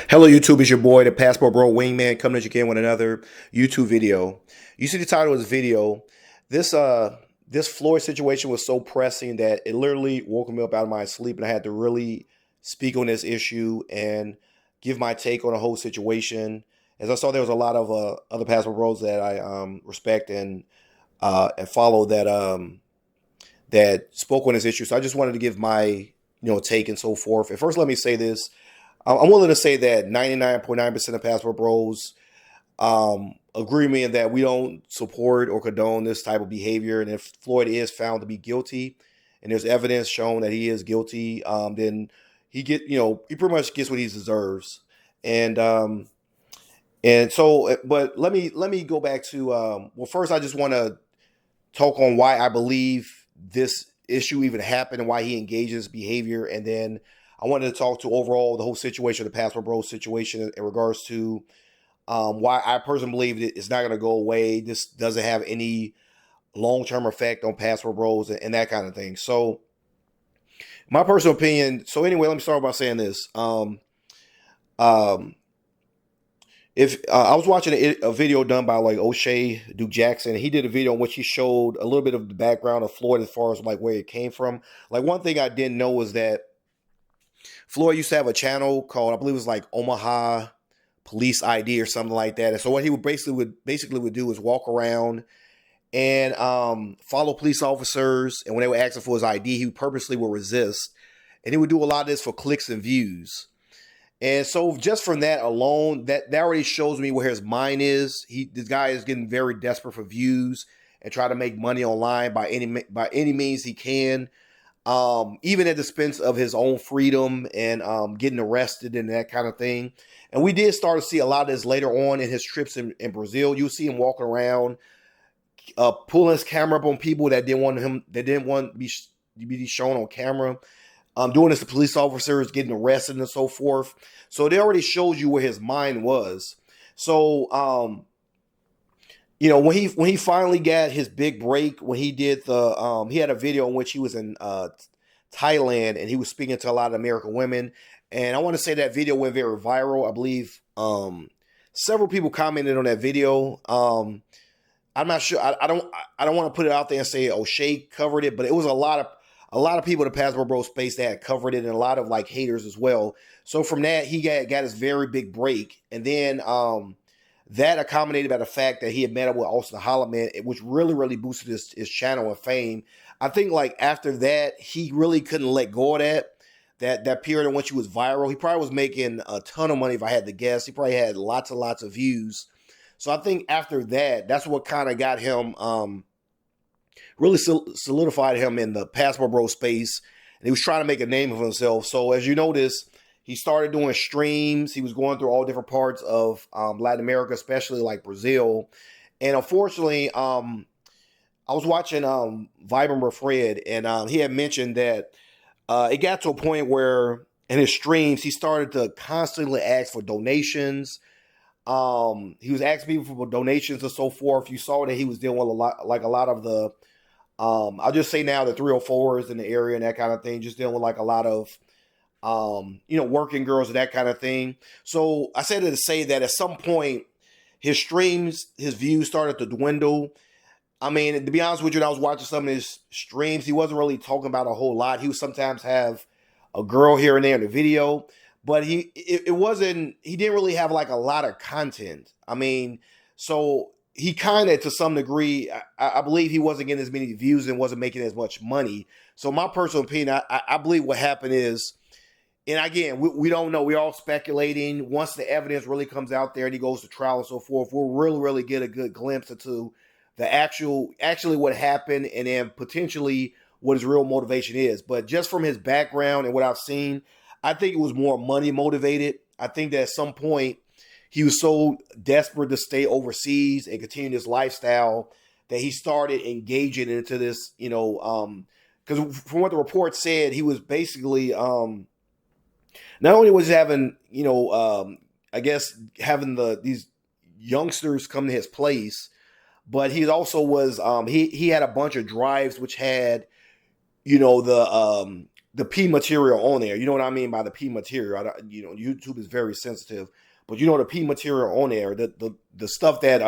Hello, YouTube. It's your boy, the Passport Bro Wingman, coming at you again with another YouTube video. You see the title of this video. This Floyd situation was so pressing that it literally woke me up out of my sleep, and I had to really speak on this issue and give my take on the whole situation. As I saw, there was a lot of other Passport Bros that I respect and follow that spoke on this issue. So I just wanted to give my take and so forth. And first, let me say this. I'm willing to say that 99.9% of Passport Bros agree with me in that we don't support or condone this type of behavior. And if Floyd is found to be guilty, and there's evidence shown that he is guilty, then he pretty much gets what he deserves. But let me go back to well, first I just want to talk on why I believe this issue even happened and why he engages behavior, and then I wanted to talk to overall the whole situation, the Passport Bros situation, in regards to why I personally believe that it's not going to go away. This doesn't have any long-term effect on Passport Bros and that kind of thing. So, my personal opinion. So anyway, let me start by saying this. If I was watching a video done by like O'Shea Duke Jackson, he did a video in which he showed a little bit of the background of Floyd as far as like where it came from. Like, one thing I didn't know was that Floyd used to have a channel called, I believe it was like Omaha Police ID or something like that. And so what he would basically do is walk around and follow police officers. And when they were asking for his ID, he purposely would resist. And he would do a lot of this for clicks and views. And so just from that alone, that already shows me where his mind is. This guy is getting very desperate for views and try to make money online by any means he can. Even at the expense of his own freedom and getting arrested and that kind of thing. And we did start to see a lot of this later on in his trips in Brazil. You see him walking around, pulling his camera up on people that didn't want to be shown on camera. Doing this to police officers, getting arrested and so forth. So they already showed you where his mind was. So, when he finally got his big break, when he did he had a video in which he was in Thailand and he was speaking to a lot of American women. And I want to say that video went very viral. I believe several people commented on that video. I'm not sure. I don't want to put it out there and say O'Shea covered it, but it was a lot of people in the Passport Bro space that had covered it, and a lot of like haters as well. So from that, he got his very big break, and then that accommodated by the fact that he had met up with Austin Holloman, which really boosted his channel and fame. I think like after that, he really couldn't let go of that period in which he was viral. He probably was making a ton of money, if I had to guess. He probably had lots and lots of views. So I think after that, that's what kind of got him really solidified him in the Passport Bro space. And he was trying to make a name of himself. So as you notice, he started doing streams. He was going through all different parts of Latin America, especially like Brazil. And unfortunately, I was watching Vibrant with Fred, and he had mentioned that it got to a point where in his streams, he started to constantly ask for donations. He was asking people for donations and so forth. You saw that he was dealing with a lot of the I'll just say now the 304s in the area and that kind of thing, just dealing with like a lot of, working girls and that kind of thing. So I said it to say that at some point, his streams, his views started to dwindle. I mean, to be honest with you, when I was watching some of his streams, he wasn't really talking about a whole lot. He would sometimes have a girl here and there in the video, but he didn't really have like a lot of content. I mean, so he kind of, to some degree, I believe he wasn't getting as many views and wasn't making as much money. So my personal opinion, I believe what happened is, and again, we don't know. We're all speculating. Once the evidence really comes out there and he goes to trial and so forth, we'll really get a good glimpse into the actually what happened, and then potentially what his real motivation is. But just from his background and what I've seen, I think it was more money motivated. I think that at some point, he was so desperate to stay overseas and continue this lifestyle that he started engaging into this, because from what the report said, he was basically, not only was he having, I guess having these youngsters come to his place, but he also was, he had a bunch of drives which had, the the P material on there. You know what I mean by the P material. YouTube is very sensitive, but the P material on there, the stuff that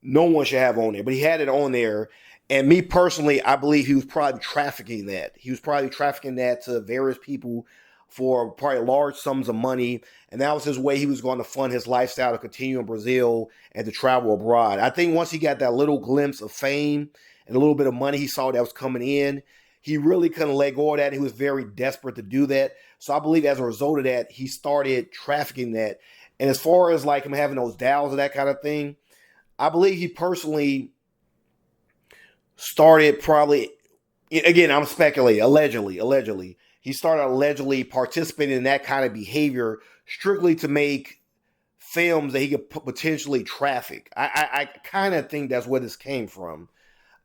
no one should have on there, but he had it on there. And me personally, I believe he was probably trafficking that. He was probably trafficking that to various people for probably large sums of money. And that was his way he was going to fund his lifestyle to continue in Brazil and to travel abroad. I think once he got that little glimpse of fame and a little bit of money he saw that was coming in, he really couldn't let go of that. He was very desperate to do that. So I believe as a result of that, he started trafficking that. And as far as like him having those dials and that kind of thing, I believe he personally started probably, again, I'm speculating, allegedly. He started allegedly participating in that kind of behavior strictly to make films that he could potentially traffic. I kind of think that's where this came from.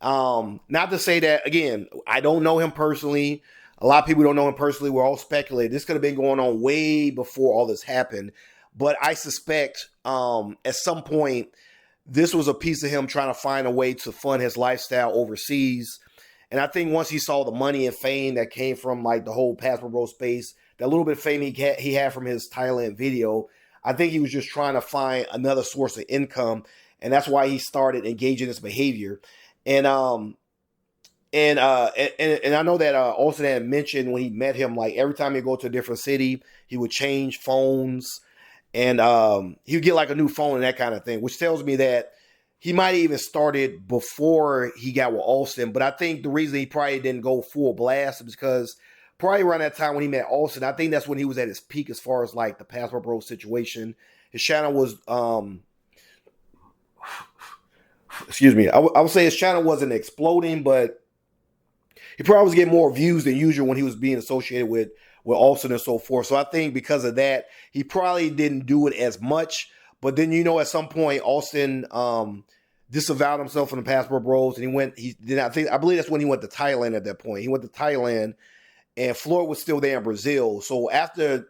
Not to say that, again, I don't know him personally. A lot of people don't know him personally. We're all speculating. This could have been going on way before all this happened. But I suspect at some point, this was a piece of him trying to find a way to fund his lifestyle overseas. And I think once he saw the money and fame that came from like the whole Passport Bro space, that little bit of fame he had from his Thailand video, I think he was just trying to find another source of income. And that's why he started engaging in this behavior. And I know that Austin had mentioned when he met him, like every time he go to a different city, he would change phones. And he would get like a new phone and that kind of thing, which tells me that he might have even started before he got with Austin. But I think the reason he probably didn't go full blast is because probably around that time when he met Austin, I think that's when he was at his peak as far as like the Passport Bro situation. His channel was, excuse me, I would say his channel wasn't exploding, but he probably was getting more views than usual when he was being associated with Austin and so forth. So I think because of that, he probably didn't do it as much. But then, at some point, Austin disavowed himself from the Passport Bros. And I believe that's when he went to Thailand at that point. He went to Thailand and Floyd was still there in Brazil. So after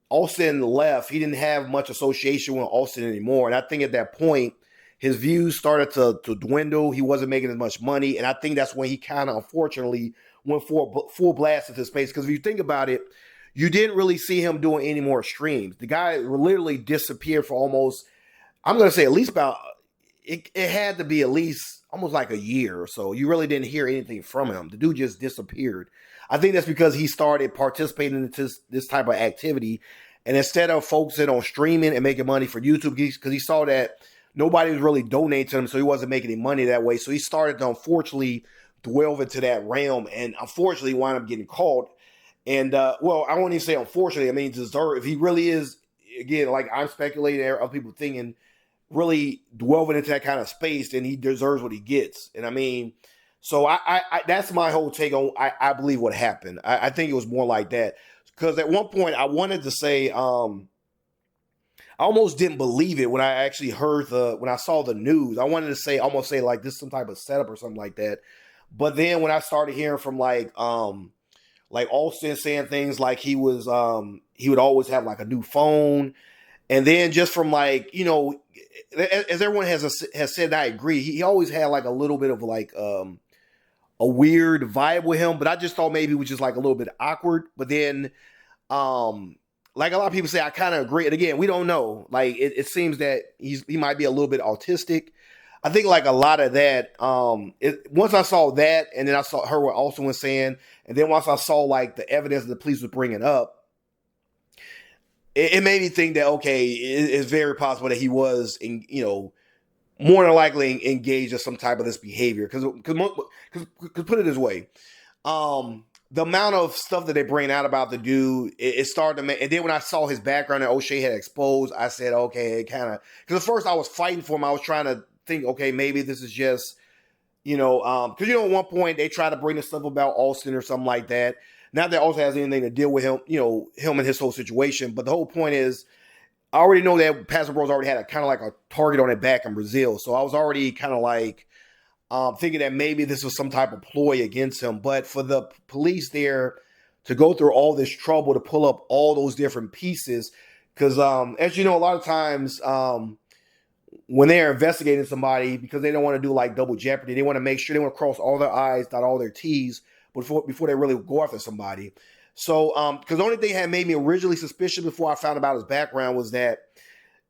Austin left, he didn't have much association with Austin anymore. And I think at that point, his views started to dwindle. He wasn't making as much money. And I think that's when he kind of, unfortunately, went for full blast into space. Because if you think about it, you didn't really see him doing any more streams. The guy literally disappeared for almost, I'm going to say at least about, it had to be at least almost like a year or so. You really didn't hear anything from him. The dude just disappeared. I think that's because he started participating in this type of activity. And instead of focusing on streaming and making money for YouTube, because he saw that nobody was really donating to him, so he wasn't making any money that way. So he started to, unfortunately, delve into that realm, and unfortunately wound up getting caught. And, well, I won't even say unfortunately. I mean, if he really is, again, like I'm speculating, there are people thinking, really delving into that kind of space, then he deserves what he gets. And I mean, so I that's my whole take on, I believe what happened. I think it was more like that. Because at one point I wanted to say, I almost didn't believe it when I actually heard when I saw the news. I wanted to almost say like this is some type of setup or something like that. But then when I started hearing from like Austin saying things like he would always have like a new phone. And then just from like, as everyone has said, I agree. He always had like a little bit of like a weird vibe with him, but I just thought maybe it was just like a little bit awkward. But then, like a lot of people say, I kind of agree. And again, we don't know. Like it seems that he might be a little bit autistic. I think like a lot of that. Once I saw that, and then I heard what Austin was saying, and then once I saw like the evidence that the police was bringing up, it made me think that okay, it's very possible that he was, more than likely engaged in some type of this behavior. Because put it this way, the amount of stuff that they bring out about the dude, it started to make. And then when I saw his background that O'Shea had exposed, I said, okay, it kind of. Because at first I was fighting for him. I was trying to think, okay, maybe this is just, because at one point they tried to bring this stuff about Austin or something like that. Not that Austin has anything to deal with him, him and his whole situation. But the whole point is, I already know that Passport Bros already had a kind of like a target on their back in Brazil. So I was already kind of like thinking that maybe this was some type of ploy against him. But for the police there to go through all this trouble to pull up all those different pieces, because as you know, a lot of times when they're investigating somebody, because they don't want to do like double jeopardy, they want to make sure they want to cross all their I's, dot all their T's. before they really go after somebody. So, because the only thing that had made me originally suspicious before I found about his background was that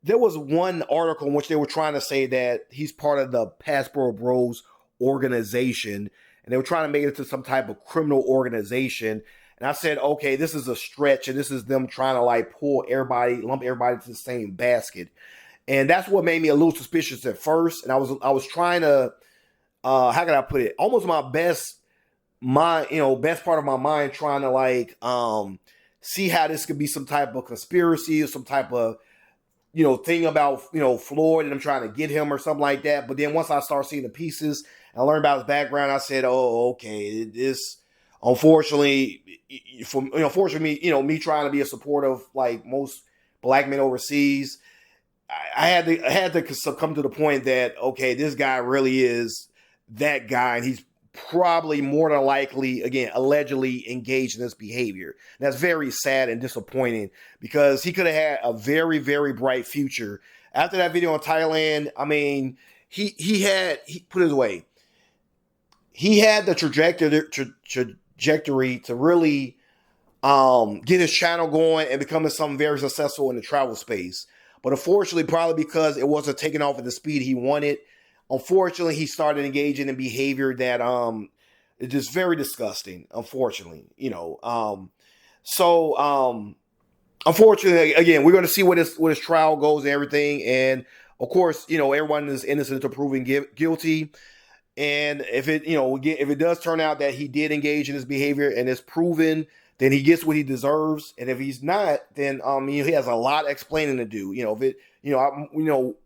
there was one article in which they were trying to say that he's part of the Passport Bros organization, and they were trying to make it to some type of criminal organization. And I said, okay, this is a stretch, and this is them trying to like lump everybody into the same basket. And that's what made me a little suspicious at first. And I was trying to, how can I put it? Almost my best best part of my mind, trying to like see how this could be some type of conspiracy or some type of thing about Floyd and I'm trying to get him or something like that. But then once I start seeing the pieces and I learned about his background, I said, oh, okay, this unfortunately for me trying to be a supportive like most black men overseas, I had to succumb to the point that okay, this guy really is that guy, and he's probably more than likely, again, allegedly engaged in this behavior. And that's very sad and disappointing because he could have had a very, very bright future. After that video in Thailand, I mean, he put it his way, he had the trajectory to really get his channel going and becoming something very successful in the travel space. But unfortunately, probably because it wasn't taking off at the speed he wanted, unfortunately, he started engaging in behavior that is just very disgusting. Unfortunately, unfortunately, again, we're going to see what his trial goes and everything. And of course, everyone is innocent until proven guilty. And if it does turn out that he did engage in this behavior and it's proven, then he gets what he deserves. And if he's not, then he has a lot of explaining to do. I'm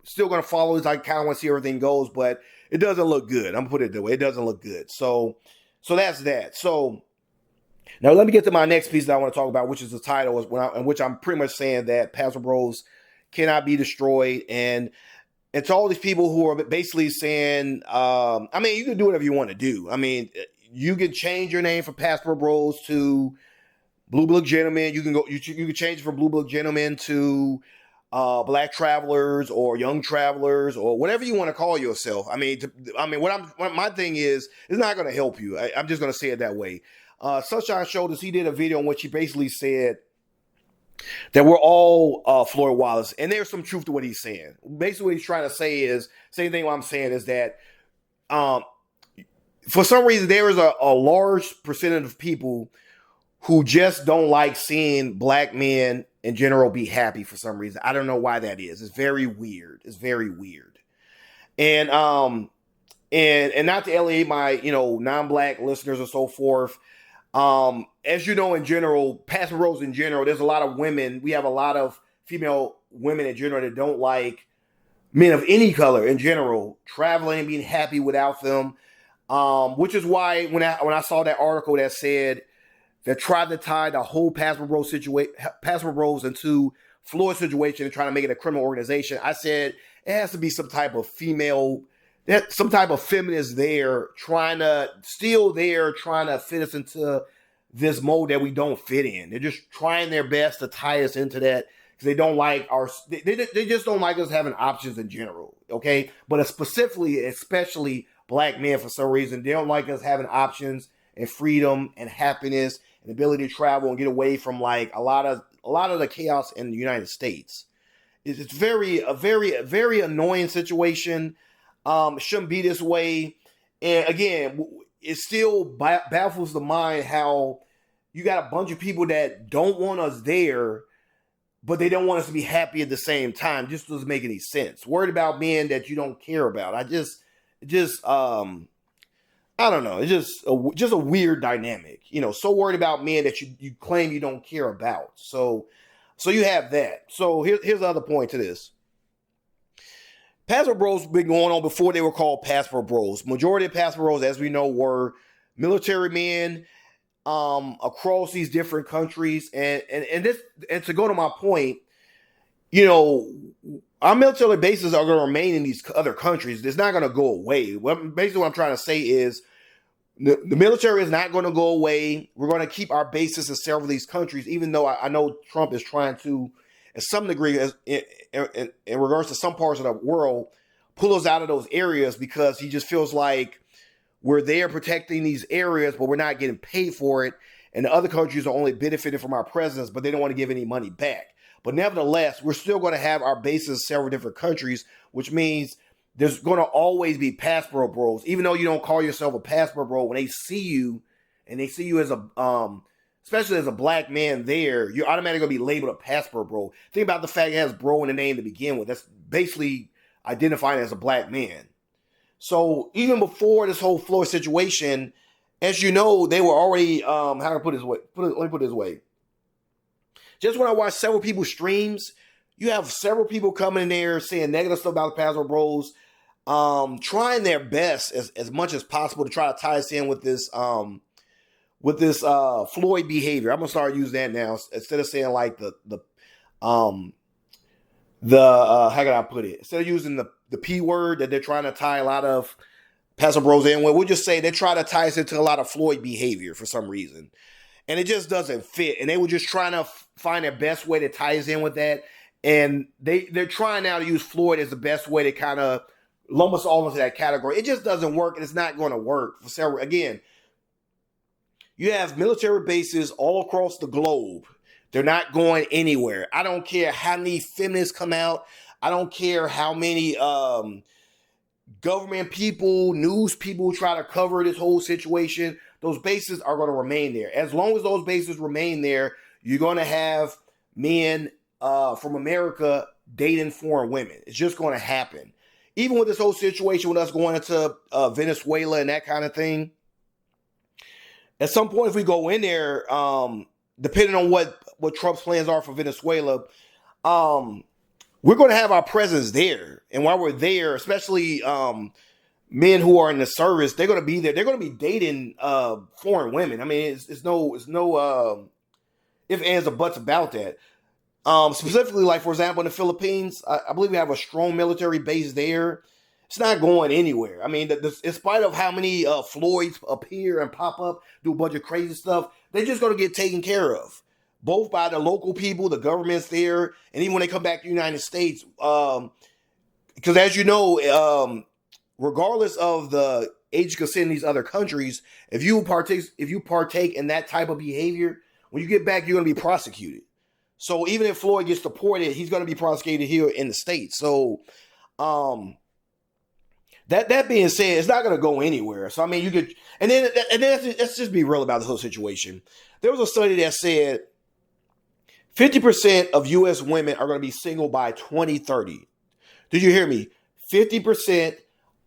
still going to follow this. I kind of want to see how everything goes, but it doesn't look good. I'm going to put it that way. It doesn't look good. So that's that. So now let me get to my next piece that I want to talk about, which is the title, in which I'm pretty much saying that Passport Bros cannot be destroyed. And to all these people who are basically saying, you can do whatever you want to do. I mean, you can change your name from Passport Bros to Blue Book Gentlemen. You can change it from Blue Book Gentlemen to Black Travelers or Young Travelers or whatever you want to call yourself. My thing is, it's not going to help you. I'm just going to say it that way. Sunshine showed us, he did a video in which he basically said that we're all Floyd Wallace, and there's some truth to what he's saying. Basically, what he's trying to say is, same thing what I'm saying is that for some reason there is a large percentage of people who just don't like seeing black men in general be happy for some reason. I don't know why that is. It's very weird. And and not to alienate my non-black listeners or so forth. As you know, in general, Passport Bros in general, there's a lot of women. We have a lot of female women in general that don't like men of any color in general traveling and being happy without them. Which is why when I saw that article that said that tried to tie the whole Passport Bros into Floyd situation and trying to make it a criminal organization, I said it has to be some type of feminist there trying to fit us into this mold that we don't fit in. They're just trying their best to tie us into that because they don't like they just don't like us having options in general. Okay, but especially black men, for some reason, they don't like us having options and freedom and happiness and ability to travel and get away from like a lot of the chaos in the United States. It's a very annoying situation. It shouldn't be this way. And again, it still baffles the mind how you got a bunch of people that don't want us there, but they don't want us to be happy at the same time. Just doesn't make any sense. Worried about men that you don't care about. I don't know. It's just a weird dynamic. So worried about men that you claim you don't care about. So you have that. So here's the other point to this. Passport Bros been going on before they were called Passport Bros. Majority of Passport Bros, as we know, were military men across these different countries. And to go to my point, our military bases are going to remain in these other countries. It's not going to go away. Basically, what I'm trying to say is the military is not going to go away. We're going to keep our bases in several of these countries, even though I know Trump is trying to, in some degree, in regards to some parts of the world, pull us out of those areas because he just feels like we're there protecting these areas, but we're not getting paid for it. And the other countries are only benefiting from our presence, but they don't want to give any money back. But nevertheless, we're still going to have our bases in several different countries, which means there's going to always be passport bros. Even though you don't call yourself a passport bro, when they see you and they see you as especially as a black man there, you're automatically going to be labeled a passport bro. Think about the fact it has bro in the name to begin with. That's basically identifying as a black man. So even before this whole Floyd situation, as you know, they were already, how to put it this way, let me put it this way. Just when I watch several people's streams, you have several people coming in there saying negative stuff about the Passport Bros, trying their best as much as possible to try to tie us in with this Floyd behavior. I'm gonna start using that now instead of saying like how can I put it? Instead of using the P word that they're trying to tie a lot of Passport Bros in with, we'll just say they try to tie us into a lot of Floyd behavior for some reason. And it just doesn't fit. And they were just trying to find their best way to tie us in with that. And they're trying now to use Floyd as the best way to kind of lump us all into that category. It just doesn't work, and it's not going to work for several. Again, you have military bases all across the globe. They're not going anywhere. I don't care how many feminists come out. I don't care how many government people, news people try to cover this whole situation. Those bases are going to remain there. As long as those bases remain there, you're going to have men from America dating foreign women. It's just going to happen. Even with this whole situation with us going into Venezuela and that kind of thing, at some point, if we go in there, depending on what Trump's plans are for Venezuela, we're going to have our presence there. And while we're there, especially men who are in the service, they're going to be there. They're going to be dating foreign women. I mean, it's no ifs, ands, or buts about that. Specifically, like, for example, in the Philippines, I believe we have a strong military base there. It's not going anywhere. I mean, in spite of how many Floyds appear and pop up, do a bunch of crazy stuff, they're just going to get taken care of, both by the local people, the governments there, and even when they come back to the United States. Because as you know, regardless of the age consent in these other countries, if you partake in that type of behavior, when you get back, you're going to be prosecuted. So even if Floyd gets deported, he's going to be prosecuted here in the States. So that being said, it's not going to go anywhere. So I mean, you could, and then let's just be real about the whole situation. There was a study that said 50% of U.S. women are going to be single by 2030. Did you hear me? 50%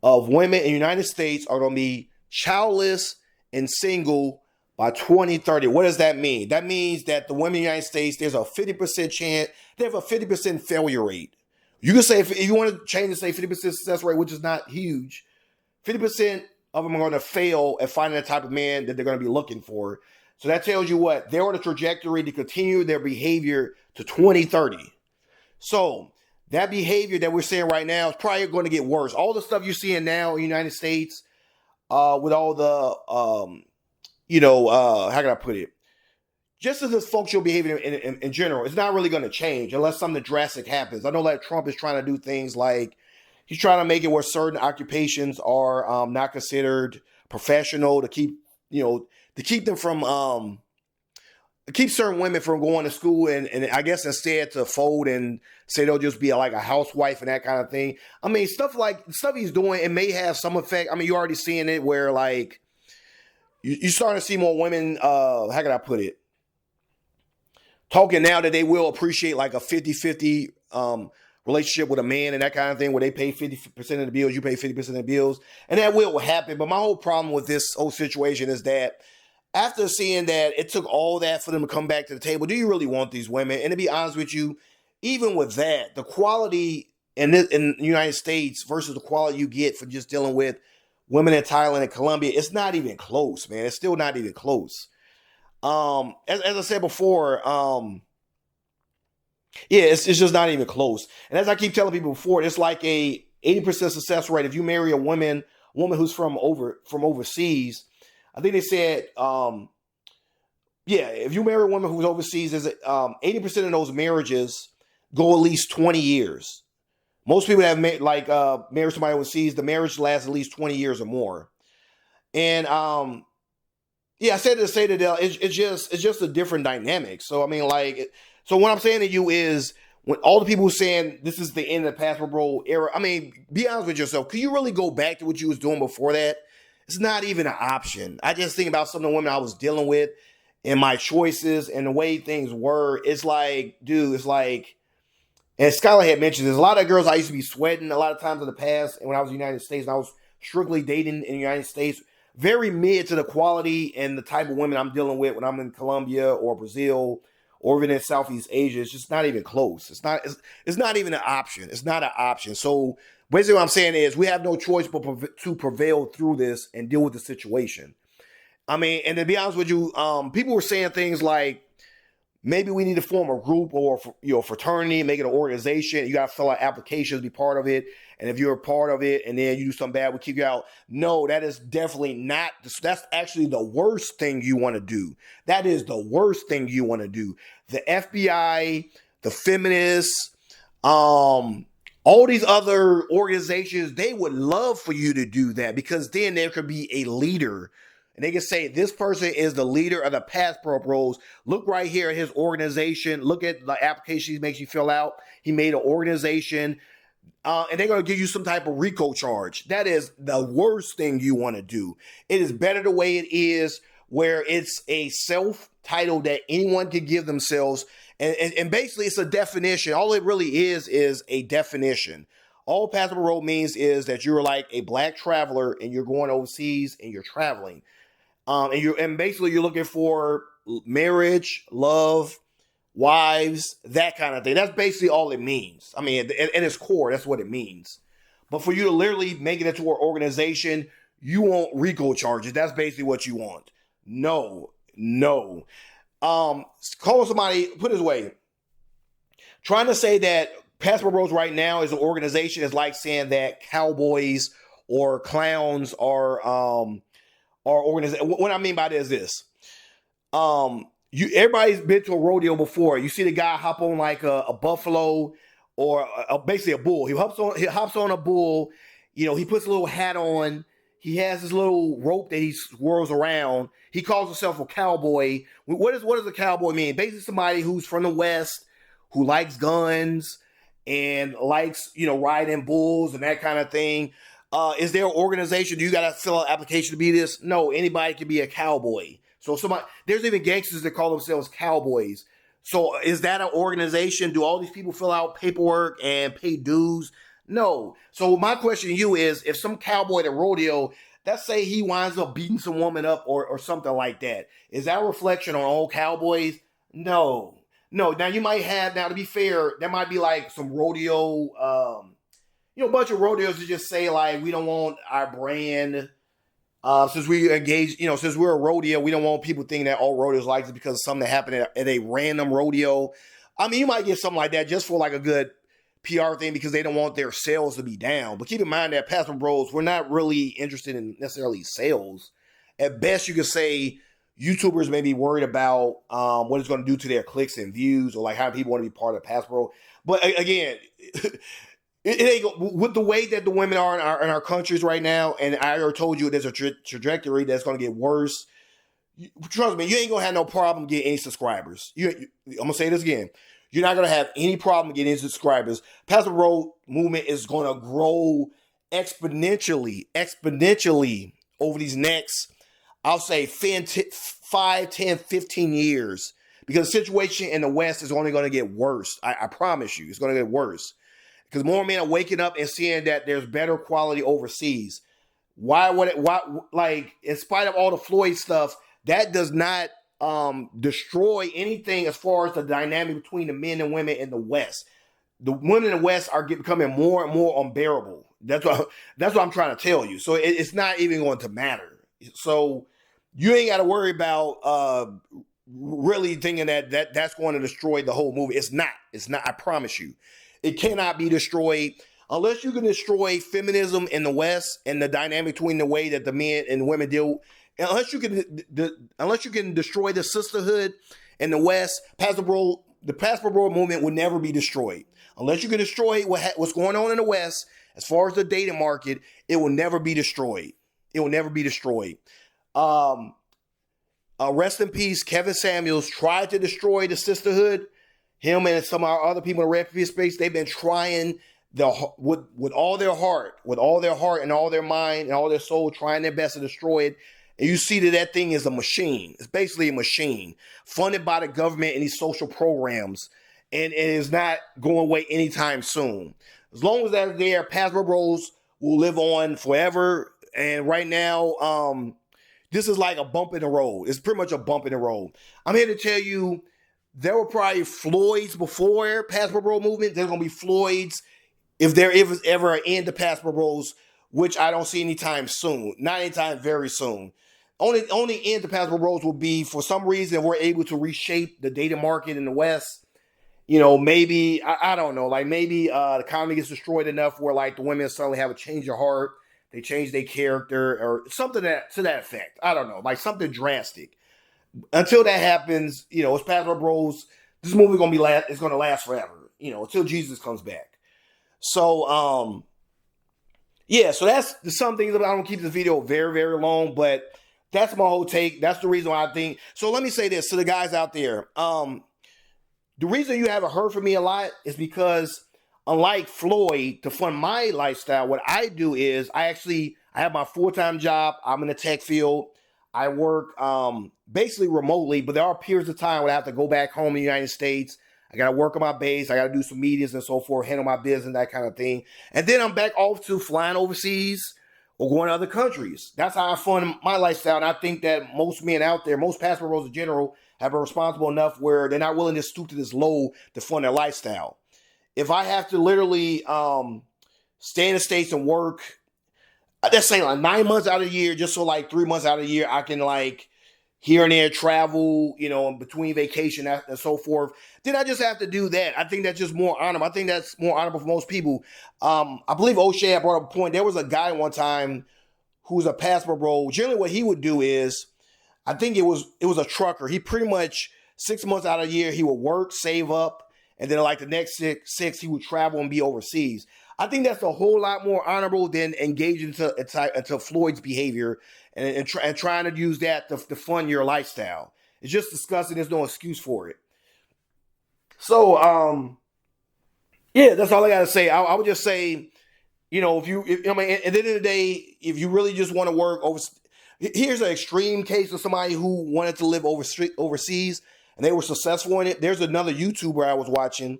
of women in the United States are going to be childless and single by 2030. What does that mean? That means that the women in the United States, there's a 50% chance, they have a 50% failure rate. You can say, if you want to change to say 50% success rate, which is not huge, 50% of them are going to fail at finding the type of man that they're going to be looking for. So that tells you what? They're on a trajectory to continue their behavior to 2030. So that behavior that we're seeing right now is probably going to get worse. All the stuff you're seeing now in the United States, with all the, how can I put it? Just as dysfunctional behavior in general, it's not really going to change unless something drastic happens. I know that Trump is trying to do things like he's trying to make it where certain occupations are not considered professional to keep them from keep certain women from going to school and I guess instead to fold and say they'll just be like a housewife and that kind of thing. I mean, stuff he's doing, it may have some effect. I mean, you're already seeing it where like you're starting to see more women, how can I put it? Talking now that they will appreciate like a 50-50 relationship with a man and that kind of thing where they pay 50% of the bills, you pay 50% of the bills. And that will happen. But my whole problem with this whole situation is that after seeing that it took all that for them to come back to the table, do you really want these women? And to be honest with you, even with that, the quality in the United States versus the quality you get for just dealing with women in Thailand and Colombia, it's not even close, man. It's still not even close. As I said before, it's just not even close. And as I keep telling people before, it's like a 80% success rate. If you marry a woman who's from overseas, I think they said, if you marry a woman who's overseas, is 80% of those marriages go at least 20 years. Most people that have married somebody overseas, the marriage lasts at least 20 years or more. And yeah, I said to say that it's just a different dynamic. So I mean, like, so what I'm saying to you is, when all the people saying this is the end of the passport bro era, I mean, be honest with yourself. Can you really go back to what you was doing before that? It's not even an option. I just think about some of the women I was dealing with and my choices and the way things were. It's like, dude, it's like, and Skylar had mentioned there's a lot of girls I used to be sweating a lot of times in the past, and when I was in the United States, and I was strictly dating in the United States, very mid to the quality and the type of women I'm dealing with when I'm in Colombia or Brazil or even in Southeast Asia. It's just not even close. It's not even an option. It's not an option. So basically what I'm saying is we have no choice but to prevail through this and deal with the situation. I mean, and to be honest with you, people were saying things like, maybe we need to form a group or fraternity, make it an organization. You got to fill out applications, be part of it. And if you're a part of it and then you do something bad, we'll kick you out. No, that is definitely not. That's actually the worst thing you want to do. That is the worst thing you want to do. The FBI, the feminists, all these other organizations, they would love for you to do that, because then there could be a leader. And they can say, this person is the leader of the passport bros. Look right here at his organization. Look at the application he makes you fill out. He made an organization. And they're going to give you some type of RICO charge. That is the worst thing you want to do. It is better the way it is, where it's a self-title that anyone can give themselves. And basically, it's a definition. All it really is a definition. All passport bro means is that you're like a black traveler and you're going overseas and you're traveling. And basically you're looking for marriage, love, wives, that kind of thing. That's basically all it means. I mean, at its core, that's what it means. But for you to literally make it into an organization, you want RICO charges. That's basically what you want. No. Call somebody, put it this way. Trying to say that Passport Bros right now is an organization is like saying that cowboys or clowns are organization. What I mean by that is this. Everybody's been to a rodeo before. You see the guy hop on like a buffalo or basically a bull. He hops on a bull. You know, he puts a little hat on. He has this little rope that he swirls around. He calls himself a cowboy. What does a cowboy mean? Basically somebody who's from the West, who likes guns and likes, riding bulls and that kind of thing. Is there an organization? Do you got to fill out an application to be this? No, anybody can be a cowboy. So there's even gangsters that call themselves cowboys. So is that an organization? Do all these people fill out paperwork and pay dues? No. So my question to you is, if some cowboy at a rodeo, let's say he winds up beating some woman up or something like that, is that a reflection on all cowboys? No. Now you might have, to be fair, there might be like some rodeo, a bunch of rodeos that just say like, we don't want our brand, since we engage, since we're a rodeo, we don't want people thinking that all rodeos like this because of something that happened at a random rodeo. I mean, you might get something like that just for like a good PR thing because they don't want their sales to be down. But keep in mind that Passport Bros, we're not really interested in necessarily sales. At best, you could say YouTubers may be worried about what it's going to do to their clicks and views, or like how people want to be part of Passport. But again, it ain't with the way that the women are in our countries right now. And I already told you there's a trajectory that's going to get worse. Trust me, you ain't going to have no problem getting any subscribers. I'm going to say this again. You're not going to have any problem getting any subscribers. Passport Bro movement is going to grow exponentially over these next, I'll say 5, 10, 15 years, because the situation in the West is only going to get worse. I promise you, it's going to get worse because more men are waking up and seeing that there's better quality overseas. Why, in spite of all the Floyd stuff, that does not destroy anything as far as the dynamic between the men and women in the West. The women in the West are becoming more and more unbearable. That's what I'm trying to tell you. So it's not even going to matter. So you ain't got to worry about really thinking that's going to destroy the whole movie. It's not. I promise you. It cannot be destroyed unless you can destroy feminism in the West and the dynamic between the way that the men and women deal. Unless you can destroy the sisterhood in the West, the Passport Bro movement will never be destroyed. Unless you can destroy what's going on in the West, as far as the dating market, it will never be destroyed. It will never be destroyed. Um, rest in peace, Kevin Samuels tried to destroy the sisterhood. Him and some of our other people in the refugee space, they've been trying with all their heart, and all their mind and all their soul, trying their best to destroy it. And you see that thing is a machine. It's basically a machine funded by the government and these social programs, and it is not going away anytime soon. As long as that's there, Passport Bros will live on forever. And right now, this is like a bump in the road. It's pretty much a bump in the road. I'm here to tell you, there were probably Floyds before Passport Bro movement. There's going to be Floyds if there is ever an end to Passport Bros, which I don't see anytime soon. Not anytime very soon. Only end to Passport Bros will be, for some reason, we're able to reshape the data market in the West. You know, maybe, I don't know, like maybe the economy gets destroyed enough where like the women suddenly have a change of heart. They change their character or something to that effect. I don't know, like something drastic. Until that happens, you know, it's Passport Bros. This movie it's gonna last forever, you know, until Jesus comes back. So, yeah, so that's some things. I don't keep this video very, very long, but that's my whole take. That's the reason why I think. So let me say this to the guys out there. The reason you haven't heard from me a lot is because, unlike Floyd, to fund my lifestyle, what I do is I have my full-time job. I'm in the tech field. I work basically remotely, but there are periods of time when I have to go back home in the United States. I got to work on my base. I got to do some meetings and so forth, handle my business, that kind of thing. And then I'm back off to flying overseas or going to other countries. That's how I fund my lifestyle. And I think that most men out there, most Passport Bros in general, have been responsible enough where they're not willing to stoop to this low to fund their lifestyle. If I have to literally stay in the States and work, let's say like 9 months out of the year, just so like 3 months out of the year, I can like here and there travel, you know, in between vacation and so forth, then I just have to do that. I think that's just more honorable. I think that's more honorable for most people. I believe O'Shea had brought up a point. There was a guy one time who was a Passport Bro. Generally what he would do is, I think it was a trucker. He pretty much 6 months out of the year, he would work, save up, and then like the next six he would travel and be overseas. I think that's a whole lot more honorable than engaging into Floyd's behavior and trying to use that to fund your lifestyle. It's just disgusting. There's no excuse for it. So, yeah, that's all I got to say. I would just say, you know, I mean, at the end of the day, if you really just want to work here's an extreme case of somebody who wanted to live overseas and they were successful in it. There's another YouTuber I was watching.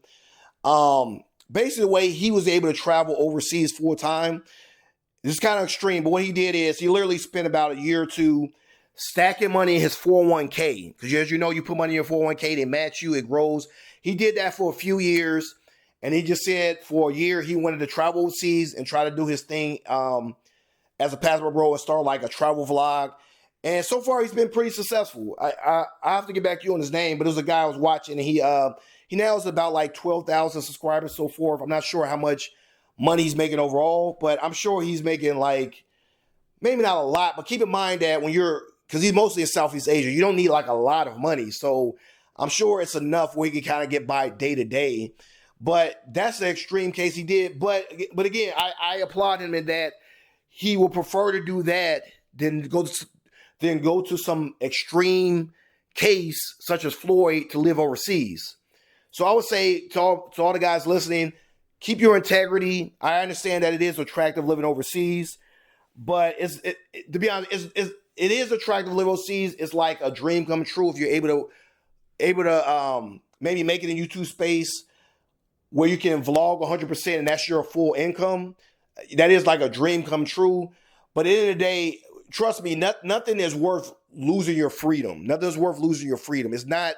Basically, the way he was able to travel overseas full time, this is kind of extreme, but what he did is he literally spent about a year or two stacking money in his 401k. Because as you know, you put money in your 401k, they match you, it grows. He did that for a few years, and he just said for a year he wanted to travel overseas and try to do his thing as a Passport Bro and start like a travel vlog. And so far, he's been pretty successful. I have to get back to you on his name, but there was a guy I was watching, and he now has about like 12,000 subscribers, so forth. I'm not sure how much money he's making overall, but I'm sure he's making like, maybe not a lot, but keep in mind that because he's mostly in Southeast Asia, you don't need like a lot of money. So I'm sure it's enough where he can kind of get by day to day. But that's the extreme case he did. But again, I applaud him in that he will prefer to do that than go to some extreme case such as Floyd to live overseas. So I would say to all the guys listening, keep your integrity. I understand that it is attractive living overseas, but to be honest, it is attractive living overseas. It's like a dream come true if you're able to maybe make it in YouTube space where you can vlog 100% and that's your full income. That is like a dream come true. But at the end of the day, trust me, nothing is worth losing your freedom. Nothing is worth losing your freedom. It's not.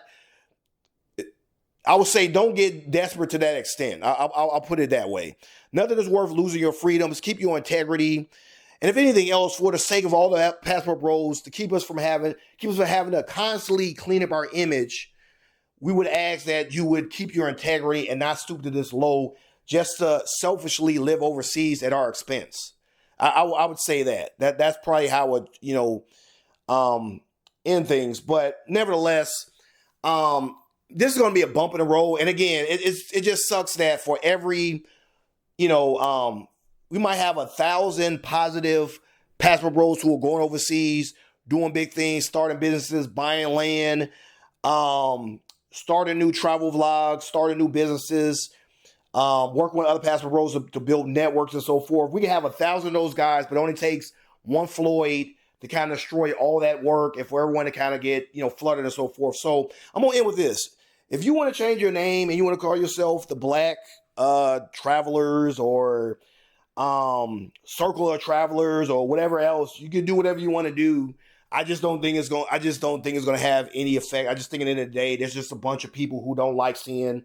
I would say don't get desperate to that extent. I'll put it that way. Nothing is worth losing your freedoms. Keep your integrity. And if anything else, for the sake of all the Passport Bros, to keep us from having to constantly clean up our image, we would ask that you would keep your integrity and not stoop to this low just to selfishly live overseas at our expense. I would say that's probably how I would, end things. But nevertheless, this is going to be a bump in the road. And again, it just sucks that for every, we might have 1,000 positive passport bros who are going overseas, doing big things, starting businesses, buying land, starting new travel vlogs, starting new businesses, working with other passport bros to build networks and so forth. We can have 1,000 of those guys, but it only takes one Floyd to kind of destroy all that work and for everyone to kind of get, flooded and so forth. So I'm going to end with this. If you want to change your name and you want to call yourself the Black Travelers or Circle of Travelers or whatever else, you can do whatever you want to do. I just don't think it's going to have any effect. I just think at the end of the day, there's just a bunch of people who don't like seeing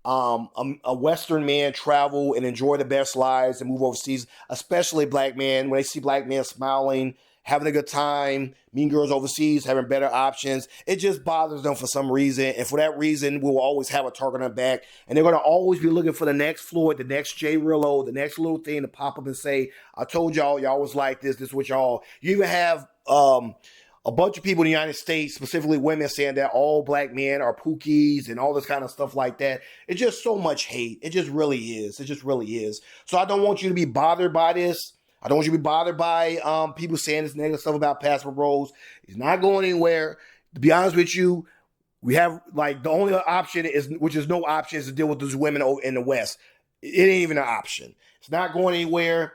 a Western man travel and enjoy the best lives and move overseas, especially black men. When they see black men smiling, having a good time, meeting girls overseas, having better options, it just bothers them for some reason. And for that reason, we'll always have a target on their back. And they're going to always be looking for the next Floyd, the next J Rillo, the next little thing to pop up and say, I told y'all was like this is what y'all. You even have a bunch of people in the United States, specifically women, saying that all black men are pookies and all this kind of stuff like that. It's just so much hate. It just really is. It just really is. So I don't want you to be bothered by this. I don't want you to be bothered by people saying this negative stuff about passport bros. It's not going anywhere. To be honest with you, we have the only option which is no option, is to deal with those women in the West. It ain't even an option. It's not going anywhere.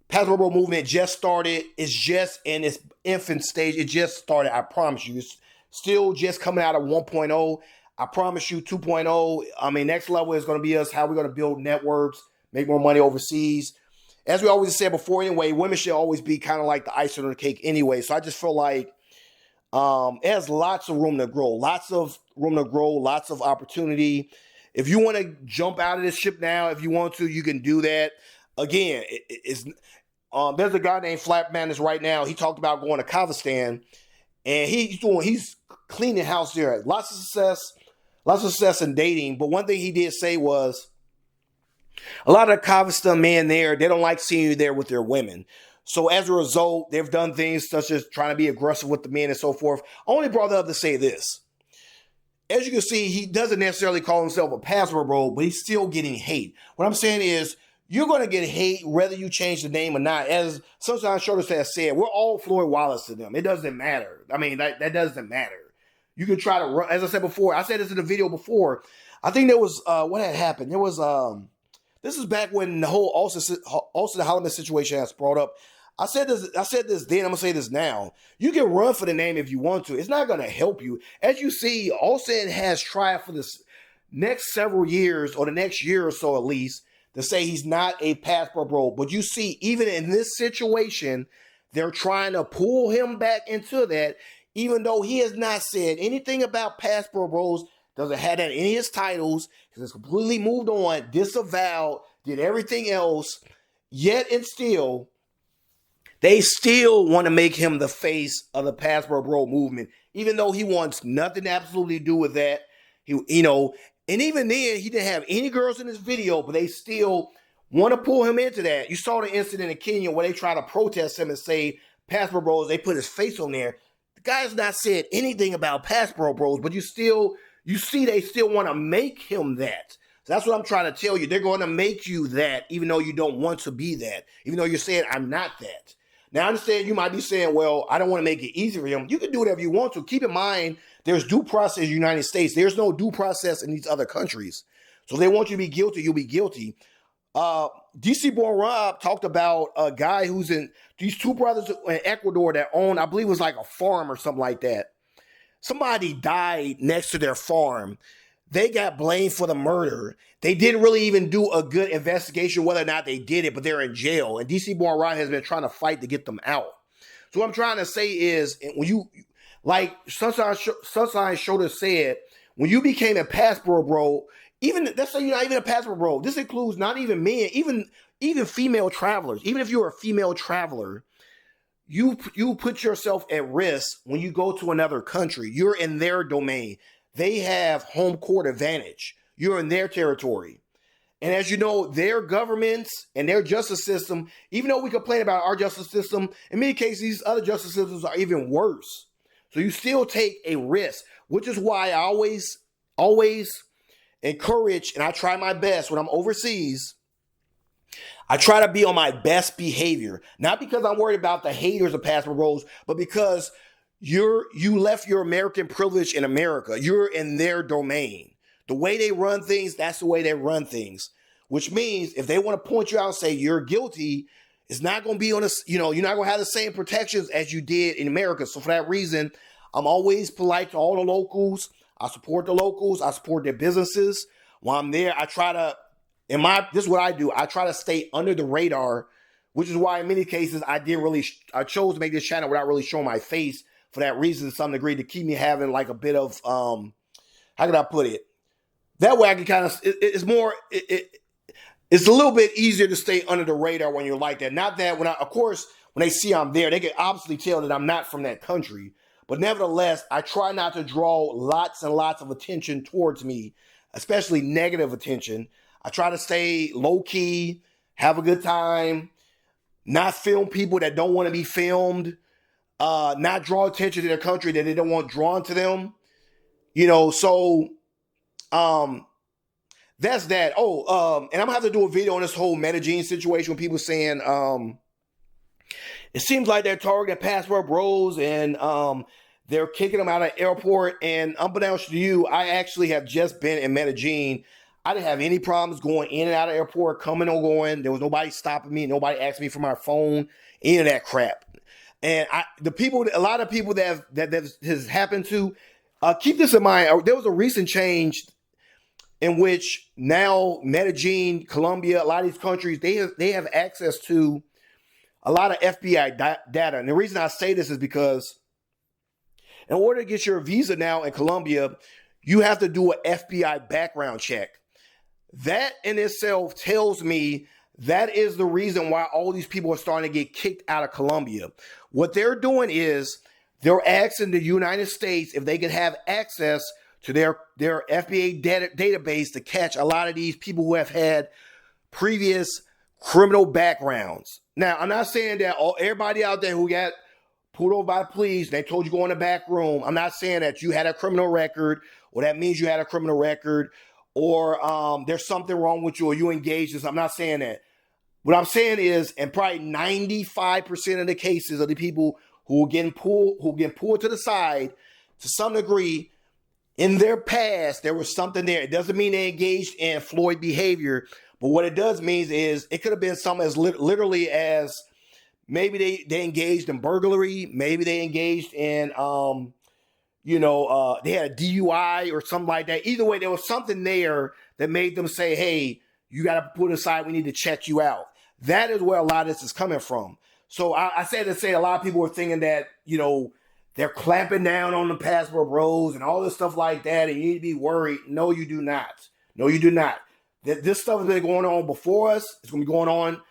Passport bro movement just started. It's just in its infant stage. It just started. I promise you. It's still just coming out of 1.0. I promise you 2.0. Next level is going to be us, how we're going to build networks, make more money overseas. As we always said before anyway, women should always be kind of like the icing on the cake anyway. So I just feel like it has lots of room to grow. Lots of opportunity. If you want to jump out of this ship now, if you want to, you can do that. Again, there's a guy named Flap Madness right now. He talked about going to Kazakhstan, and he's cleaning house there. Lots of success in dating. But one thing he did say was, a lot of Kazakhstan men there, they don't like seeing you there with their women. So as a result, they've done things such as trying to be aggressive with the men and so forth. I only brought that up to say this. As you can see, he doesn't necessarily call himself a passport bro, but he's still getting hate. What I'm saying is, you're going to get hate whether you change the name or not. As Sunshine Shoulders has said, we're all Floyd Wallace to them. It doesn't matter. That doesn't matter. You can try to run. As I said before, I said this in the video before. I think there was, what had happened? There was, this is back when the whole Austin Holliman situation has brought up. I said this then, I'm going to say this now. You can run for the name if you want to. It's not going to help you. As you see, Austin has tried for this next several years, or the next year or so at least, to say he's not a passport bro. But you see, even in this situation, they're trying to pull him back into that, even though he has not said anything about passport bros, doesn't have that in any of his titles, has completely moved on, disavowed, did everything else, yet and still, they still want to make him the face of the passport bro movement, even though he wants nothing absolutely to do with that. And even then, he didn't have any girls in this video, but they still want to pull him into that. You saw the incident in Kenya where they try to protest him and say passport bros, they put his face on there. The guy's not said anything about passport bros, but you see they still want to make him that. So that's what I'm trying to tell you. They're going to make you that, even though you don't want to be that, even though you're saying, I'm not that. Now, I understand you might be saying, well, I don't want to make it easy for him. You can do whatever you want to. Keep in mind, there's due process in the United States. There's no due process in these other countries. So if they want you to be guilty, you'll be guilty. DC Born Rob talked about a guy who's in, these two brothers in Ecuador that own, I believe it was like a farm or something like that. Somebody died next to their farm. They got blamed for the murder. They didn't really even do a good investigation whether or not they did it, but they're in jail. And DC Born Rob has been trying to fight to get them out. So what I'm trying to say is, when you, like Sunshine Shoulder said, when you became a passport bro, even, let's say you're not even a passport bro, this includes not even men, even female travelers. Even if you're a female traveler, you put yourself at risk when you go to another country. You're in their domain. They have home court advantage. You're in their territory. And as you know, their governments and their justice system, even though we complain about our justice system, in many cases, these other justice systems are even worse. So you still take a risk, which is why I always encourage, and I try my best when I'm overseas, I try to be on my best behavior, not because I'm worried about the haters of passport bros, but because you left your American privilege in America. You're in their domain. The way they run things, that's the way they run things. Which means if they want to point you out and say you're guilty, it's not going to be on a, you're not going to have the same protections as you did in America. So for that reason, I'm always polite to all the locals. I support the locals. I support their businesses. While I'm there, I try to, this is what I do. I try to stay under the radar, which is why in many cases I chose to make this channel without really showing my face for that reason to some degree, to keep me having like a bit of, how can I put it? That way I can kind of, it's a little bit easier to stay under the radar when you're like that. Not that of course, when they see I'm there, they can obviously tell that I'm not from that country. But nevertheless, I try not to draw lots and lots of attention towards me, especially negative attention. I try to stay low key, have a good time, not film people that don't want to be filmed, not draw attention to their country that they don't want drawn to them. So that's that. And I'm gonna have to do a video on this whole Medellin situation with people saying it seems like they're targeting passport bros and they're kicking them out of the airport. And unbeknownst to you, I actually have just been in Medellin. I didn't have any problems going in and out of the airport, coming or going. There was nobody stopping me. Nobody asked me for my phone, any of that crap. And a lot of people that has happened to, keep this in mind. There was a recent change in which now Medellin, Colombia, a lot of these countries, they have access to a lot of FBI data. And the reason I say this is because in order to get your visa now in Colombia, you have to do an FBI background check. That in itself tells me that is the reason why all these people are starting to get kicked out of Colombia. What they're doing is they're asking the United States if they can have access to their FBI database to catch a lot of these people who have had previous criminal backgrounds. Now, I'm not saying that everybody out there who got pulled over by the police, they told you go in the back room. I'm not saying that you had a criminal record, or that means you had a criminal record, or there's something wrong with you, or you engaged in. I'm not saying that. What I'm saying is, and probably 95% of the cases of the people who are getting pulled to the side, to some degree, in their past, there was something there. It doesn't mean they engaged in Floyd behavior, but what it does mean is it could have been something as literally as maybe they engaged in burglary, maybe they engaged in, they had a DUI or something like that. Either way, there was something there that made them say, hey, you got to put aside, we need to check you out. That is where a lot of this is coming from. So I said to say a lot of people are thinking that, they're clamping down on the passport bros and all this stuff like that, and you need to be worried. No, you do not. No, you do not. This stuff has been going on before us. It's going to be going on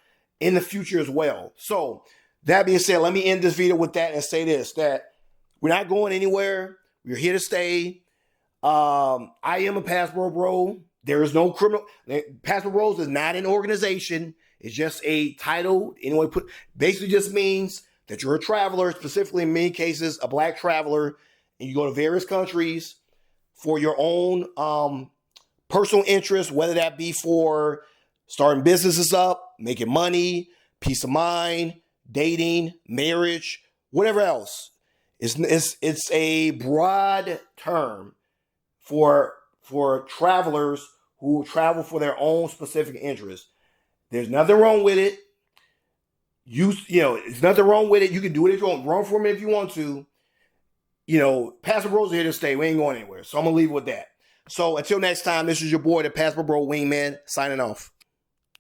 in the future as well. So that being said, let me end this video with that and say this, that we're not going anywhere. We're here to stay. I am a passport bro. There is no criminal. Passport bros is not an organization. It's just a title. Anyway, basically just means that you're a traveler, specifically in many cases, a black traveler, and you go to various countries for your own personal interests, whether that be for starting businesses up, making money, peace of mind, dating, marriage, whatever else. It's a broad term for travelers who travel for their own specific interests. There's nothing wrong with it. There's nothing wrong with it. You can do it if you want. Run for me if you want to. Passport Bros are here to stay. We ain't going anywhere. So I'm going to leave it with that. So until next time, this is your boy, the Passport Bro Wingman, signing off.